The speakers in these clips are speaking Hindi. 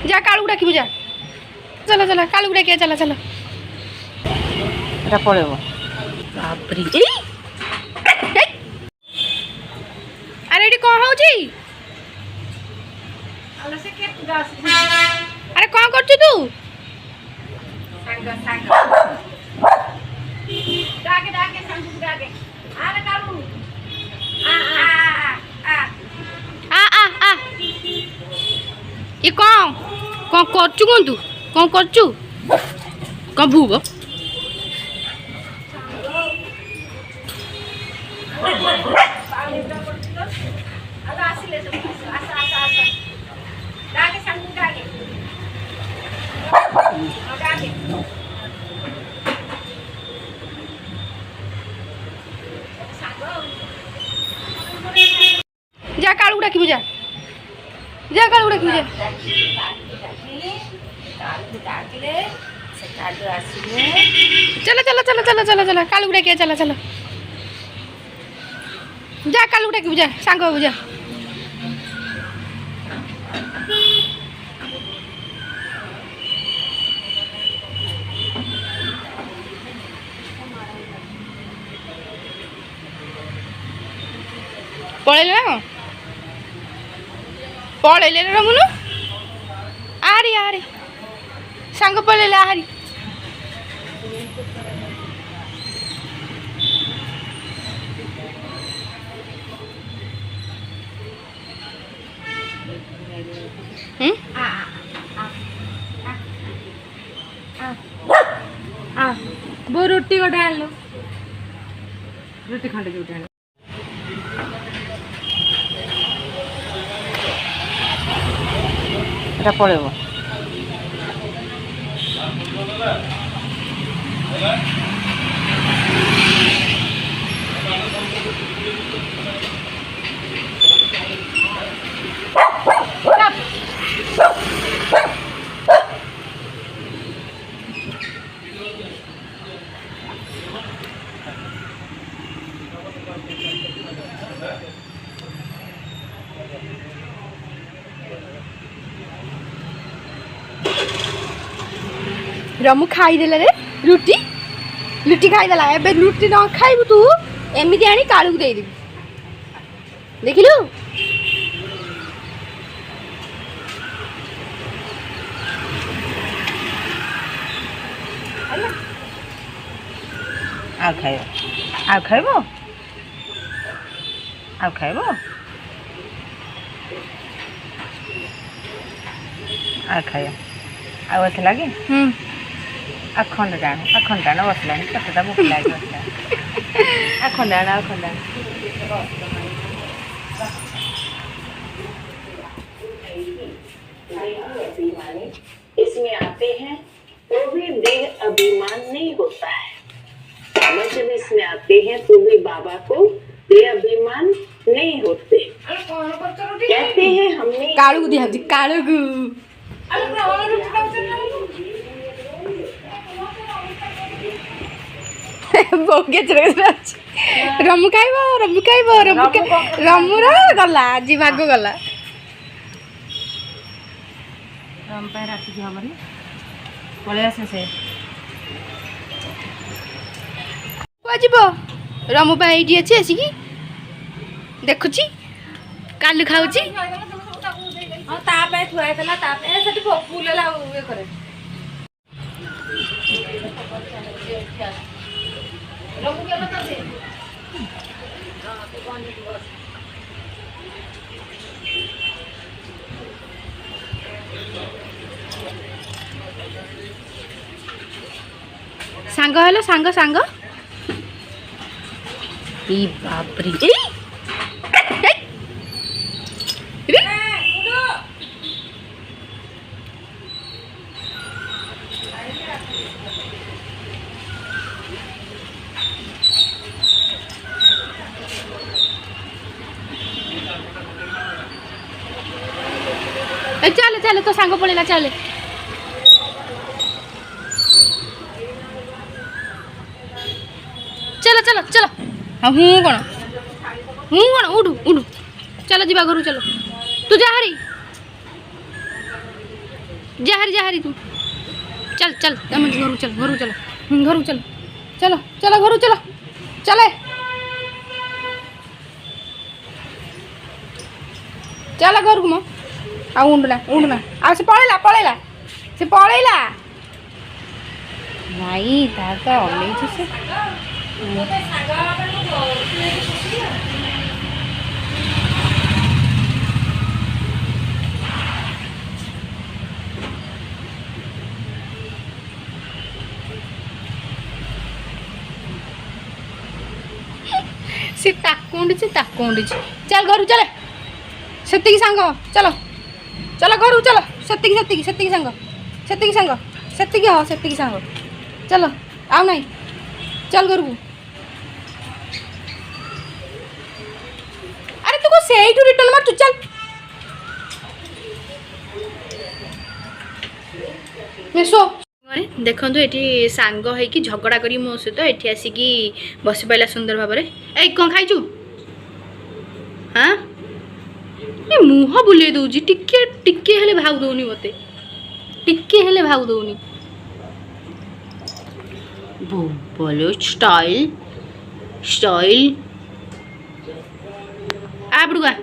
जा कालू डाकिबु जा चलो चलो कालू डाकिया चलो चलो এটা পড়েব বাপরে अरे एटी कौन होची अरे कौन करछु तू डाके डाके संगु डाके अरे कालू आ ये कौन कौन करछु कोन तू कौन करछु कौन भूग जा कालू डाकिबु जा कालू डाकिबु जा चलो चलो चलो चलो चलो चलो कालू डाकिया चलो चलो जा कालू डाकिबु जा सांग बाबू जा पळेले ना पळेले रे रमुनु आरी आरी सांग पळेले आरी वो रोटी को डाल लो रोटी खंडे जो डाल এটা পড়েব रमु खाई देला रे रुटी लुटी खाई देला एबे लुटी न खाइबु तू एमिति आनी कालू को दे देबी देखिलु ଆଉ ଖାଇବ ଆଉ ଖାଇବ ଆଉ ଖାଇବ ଆଉ ଖାଇବ ଆଉ ଅଛି ଲାଗେ अखंड डाण बसला कतटा भूख लगे बसला अखंड इसमें आते हैं तो भी देह अभिमान नहीं होता है। बाबा जब इसमें आते हैं तो भी बाबा को देह अभिमान नहीं होते। कहते हैं हमने कालू दिया कालू बोगे रमु खाइब रमुर गला आज भाग गला रम पे राखी हबनी पळे आसे से जीव रमु पा ये अच्छी आसिकी देखुची कालू खाऊची सांग हेलो सांग सांग ई बाप रे चल चल तो सांग पड़ेगा चल चलो चलो चलो हाँ हूँ कौन उठू उठू चलो जीवा घर चलो तू जा हरी जा तू चल चल हम घर चल घर चल घर चल चलो चलो घर चलो चले चल घर को आ उंडना आ से पळेला नहीं तार तो अनेई से से ताकुंडी चल घर चले सेतिकी सांग चलो चलो घर चलो सेतिकी सांग चलो आओ नहीं चल घर को अरे तू को सेइटू रिटर्न मार तू चल मेसो देखो ये सांग है कि झगड़ा करी मो सहित ये आसिकी बसी पाला सुंदर भाव ए कौन खाइचु हाँ ये मुह बुले दौजी टिके टिके हेले भाव दौनी मते टिके हेले भाव दौनी बोलो स्टाइल स्टाइल आ बुड़ुआ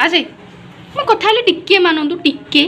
आसे मो कथा हेले टिके मानंतु टिके